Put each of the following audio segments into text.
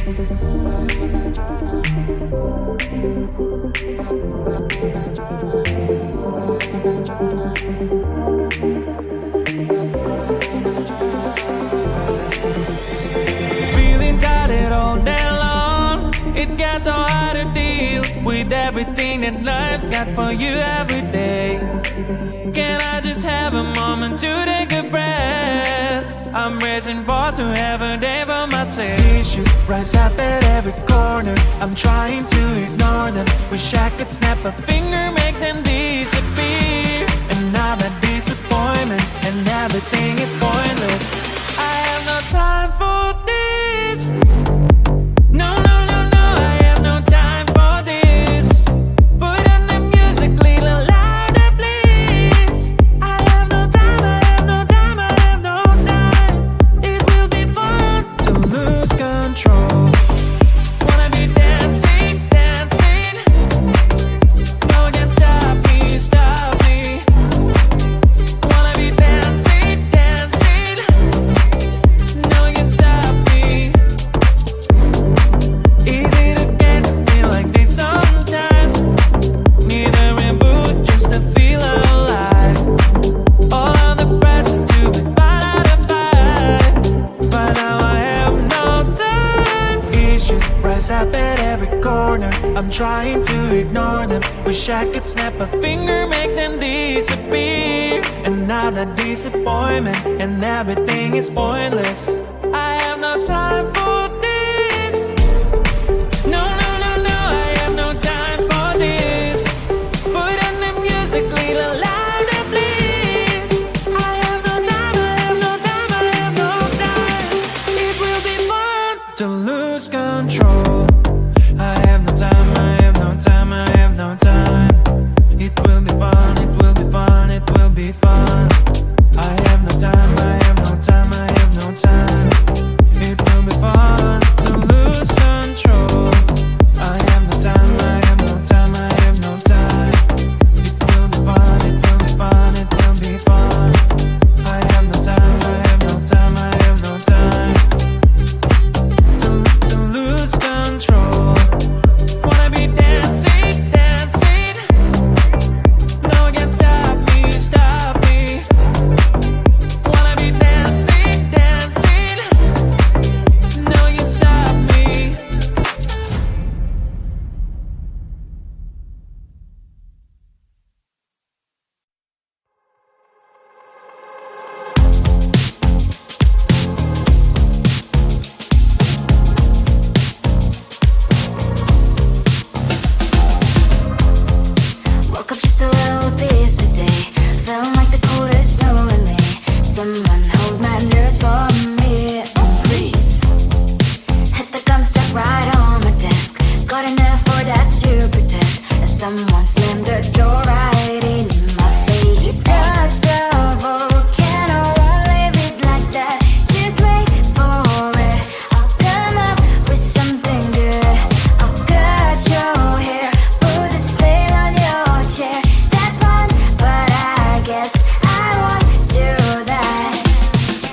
Feeling tired all day long. It gets so hard to deal with everything that life's got for you every day. Can I just have a moment to take a breath? I'm raising balls to have a day for myself. Issues rise up at every corner. I'm trying to ignore them. Wish I could snap a finger, make them disappear. And now that disappointment and everything is pointless. I have no time for this. No, no, no, no, I have no time for this. Put on the music, little louder, please. I have no time, I have no time, I have no time. It will be fun to lose control. Wanna be dancing, dancing. No one can stop me, stop me. Wanna be dancing, dancing. No one can stop me. Easy to get to feel like this sometimes. Need a reboot just to feel alive. All of the pressure to be part of the fight. But now I have no time. Issues rise up at every corner. I'm trying to ignore them. Wish I could snap a finger, make them disappear. And now that disappointment and everything is pointless. I have no time for this. No, no, no, no, I have no time for this. Put on the music, little louder, please. I have no time, I have no time, I have no time. It will be fun to lose control. I have no time, I have no time, I have no time. It will be fun, it will be fun, it will be fun. I have no time, I have no time, I have no time. It will be fun to lose control. I have no time, I have no time, I have no time. It will be fun, it will be fun, it will be fun. I have no time, I have no time, I have no time. To lose control. Wanna be dancing, dancing. No one can stop me, stop me. Wanna be dancing, dancing. No one can stop me. Woke up just a little pissed today. Feeling like the coldest snow in me. Someone hold my nerves for me, oh please. Hit the gum stuck right on my desk. Got enough for that stupid test. And someone slammed the door right in my face. You touched the volcano, won't leave it like that. Just wait for it. I'll come up with something good. I'll cut your hair, put the slate on your chair. That's fun, but I guess I won't do that.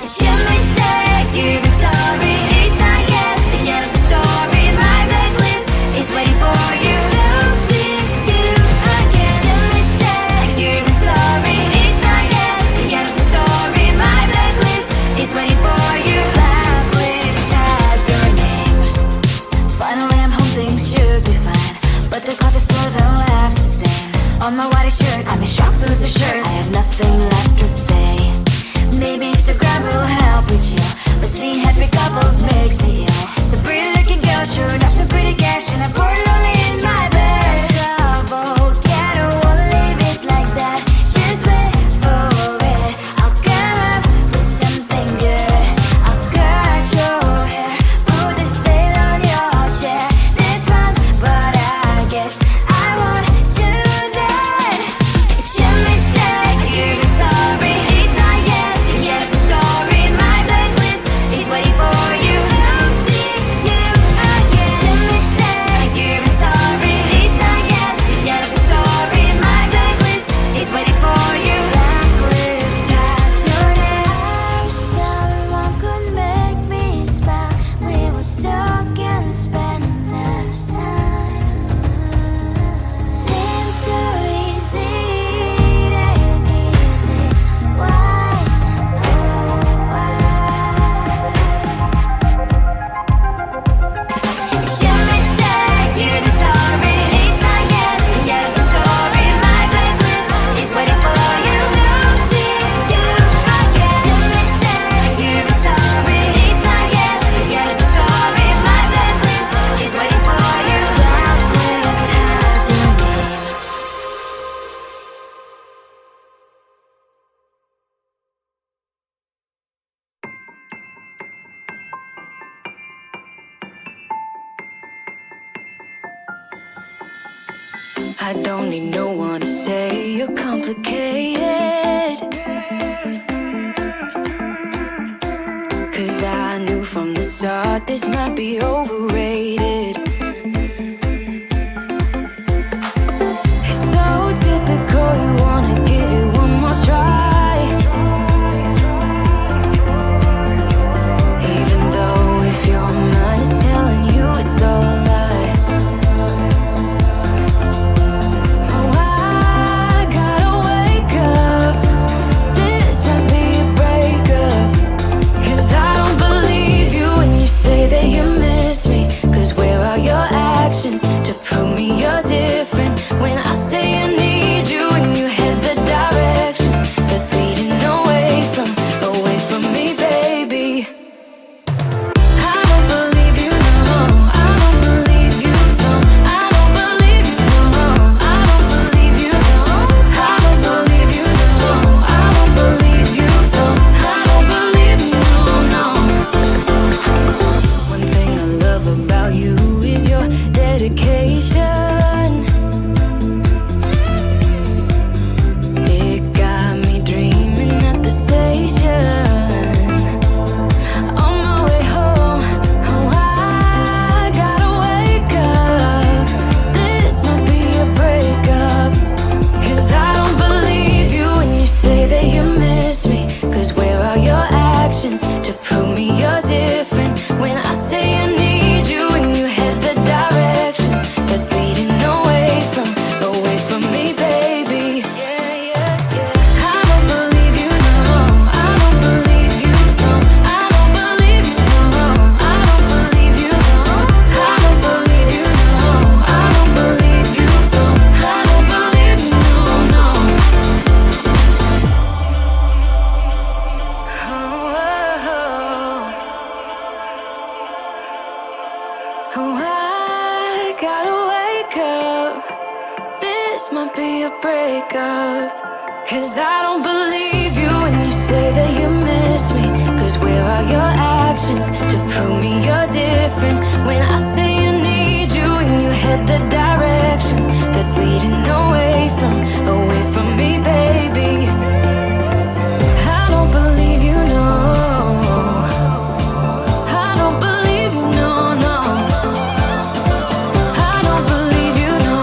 It's your mistake, you've been sorry. It's not yet the end of the story. My blacklist is waiting for you. Losing you again. It's your mistake, you've been sorry. It's not yet the end of the story. My blacklist is waiting for you. Blacklist has your name. Finally I'm home, things should be fine. But the coffee still don't have to stain on my white shirt. I'm in shock, so is the shirt. I have nothing left to say. Maybe Instagram will help with you, but see happy couple I don't need no one to say you're complicated, 'cause I knew from the start this might be overrated. It's so typical, you wanna give it one more try, even though if your mind is telling you it's all a lie. Oh, I gotta wake up, this might be a breakup, 'cause I don't believe you when you say that you miss me. 'Cause where are your actions to prove me you're different? When I say I need you and you head the direction that's leading away from me, baby. I don't believe you, no. I don't believe you, no. I don't believe you, no. I don't believe you, no. I don't believe you, no. I don't believe you, no. I don't believe you, no. One thing I love about you is your dedication. It got me dreaming at the station. On my way home, oh, I gotta wake up, this might be a breakup, 'cause I don't believe you when you say that you miss me. 'Cause where are your actions to prove me you're different? When I say I need you and you head the direction that's leading away from me, baby. Yeah, yeah, yeah. I don't believe you, no. I don't believe you, no. I don't believe you, no. I don't believe you, no. I don't believe you, no. I don't believe you, no. I don't believe you, no. Oh, I gotta wake up, this might be a breakup, 'cause I don't believe you when you say that you miss me. 'Cause where are your actions to prove me you're different? When I say I need you and you head the direction that's leading away from me, baby. I don't believe you, no. I don't believe you, no, no. I don't believe you, no.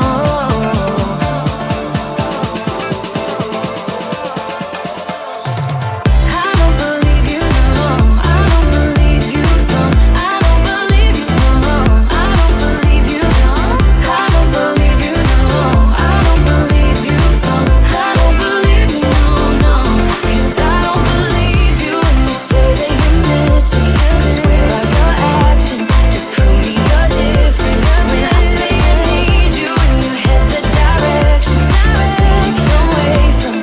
I don't believe you, no. I don't believe you, no. I don't believe you, no. I don't believe you, no. I don't believe you, no. I don't believe you, no. I don't believe you, no. 'Cause I don't believe you when you say that you miss me. 'Cause where are your actions to prove me you're different? When I say I need you and you head the directions that's leading away from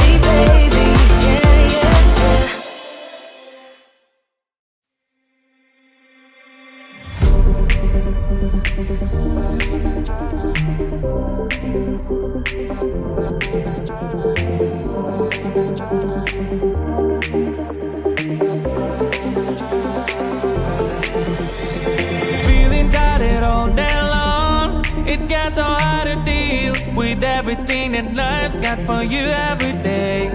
me, baby. Yeah, yeah, yeah. Feeling tired all day long. It gets so hard to deal with everything that life's got for you every day.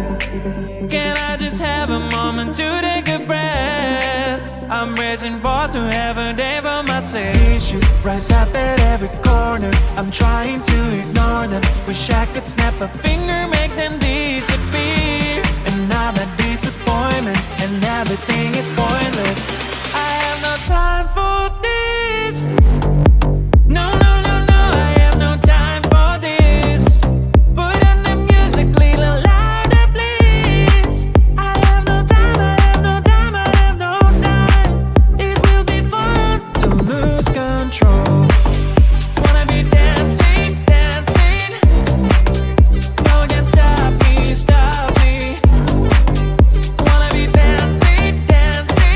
Can I just have a moment to take a breath? I'm raising balls to have a day for myself. Issues rise up at every corner. I'm trying to ignore them. Wish I could snap a finger, make them disappear. And now that disappointment and everything is pointless. I have no time for this. No, no, no, no, I have no time for this. Put on the music, little louder, please. I have no time, I have no time, I have no time. It will be fun to lose control. Wanna be dancing, dancing. No one can stop me, stop me. Wanna be dancing, dancing.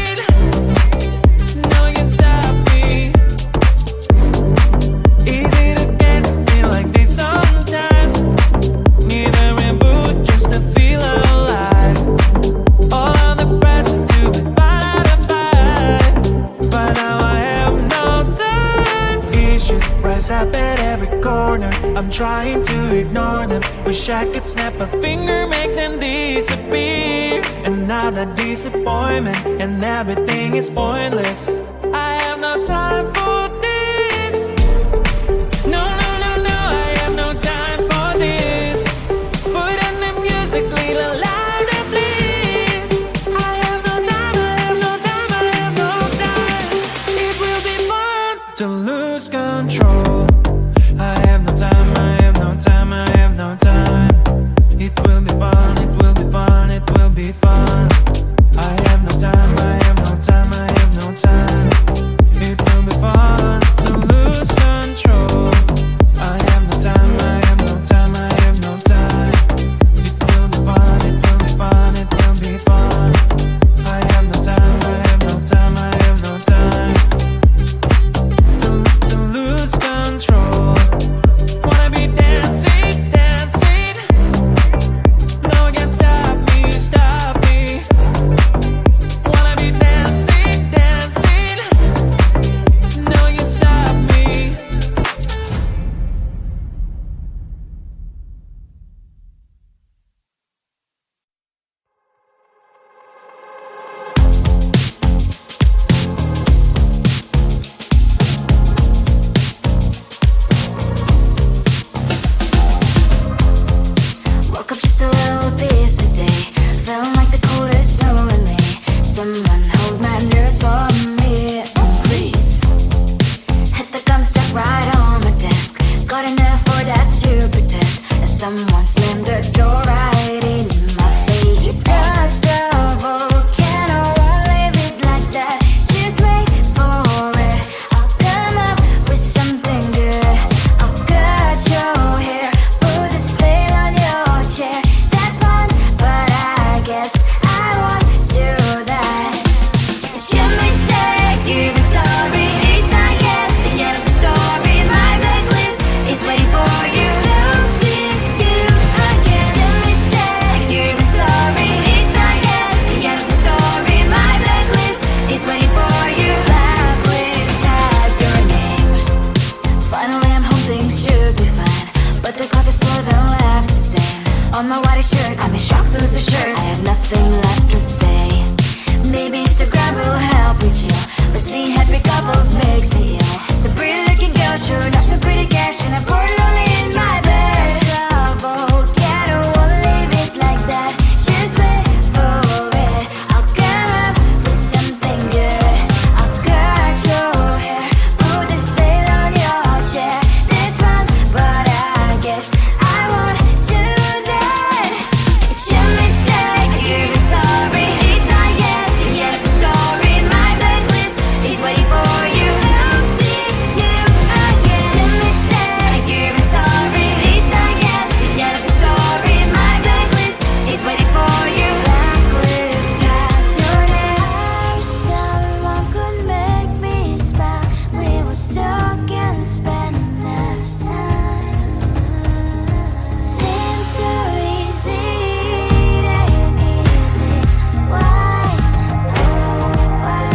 I'm trying to ignore them. Wish I could snap a finger, make them disappear. Another disappointment, and everything is pointless. I have no time for this. No, no, no, no, I have no time for this. Put on the music, little louder, please. I have no time, I have no time, I have no time. It will be fun to lose control. I have no time, I have no time, I have no time. It will be fun, it will be fun, it will be fun. I have no time, I have no time, I have no time. It will be fun to lose control. I have no time, I have no time, I have no time. It will be fun, it will be fun, it will be fun. I have no time, I have no time, I have no time. To lose control. Wanna be dancing, dancing. No one can stop me, stop me. Wanna be dancing, dancing. No one can stop me. Woke up just a little pissed today. Feeling like the coldest snow in me. Someone hold my nerves for me, please. Hit the gum stuck right on my desk. Got enough for that stupid test. And someone slammed the door right in my face. You touched the volcano, won't leave it like that. Just wait for it. I'll come up with something good. I'll cut your hair, put a stain on your chair. That's fun, but I guess I won't do that. It's your mistake, you've been sorry. It's not yet the end of the story. My blacklist is waiting for you. Losing you again. It's your mistake, you've been sorry. It's not yet the end of the story. My blacklist is waiting for you. Blacklist has your name. Finally I'm home, things should be fine. But the clock is slow, don't have to stain. On my white shirt, I'm in shock, so is the shirt. I have nothing left to say. Maybe Instagram will help me chill, but seeing happy couples makes me ill. Some pretty looking girl showed off some pretty cash, and I poured lonely in my bed. Volcano, won't leave it like that. Just wait for it. I'll come up with something good. I'll cut your hair, put the stain on your chair. That's fun, but I guess I won't do that. It's your mistake, you've been sorry. It's not yet the end of the story. My blacklist is waiting for you. Losing you again. It's your mistake, you've been sorry. It's not yet the end of the story. My blacklist is waiting for you. Blacklist has your name. I wish someone could make me smile. We would talk and spend less time. Seems so easy, it ain't easy. Why, oh why?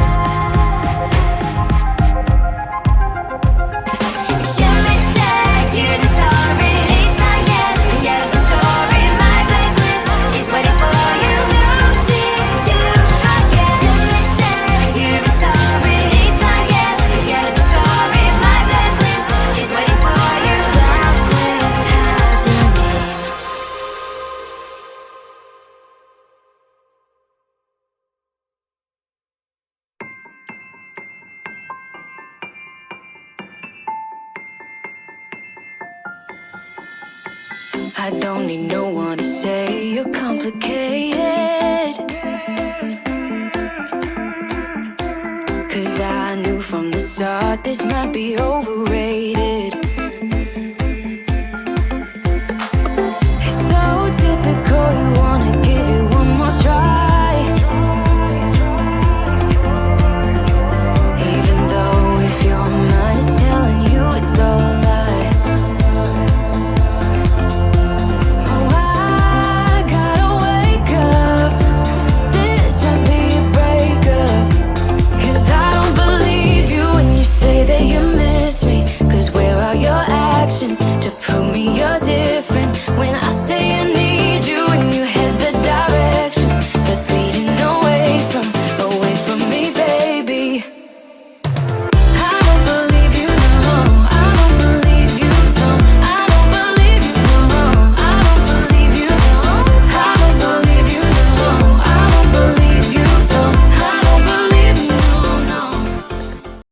It's your mistake, you've been sorry. It's not yet the end of the story. My blacklist is waiting for you. Losing you again. It's your mistake, you've been sorry. It's not yet the end of the story. My blacklist is waiting for you. Blacklist has your name. I don't need no one to say you're complicated. 'Cause I knew from the start this might be overrated.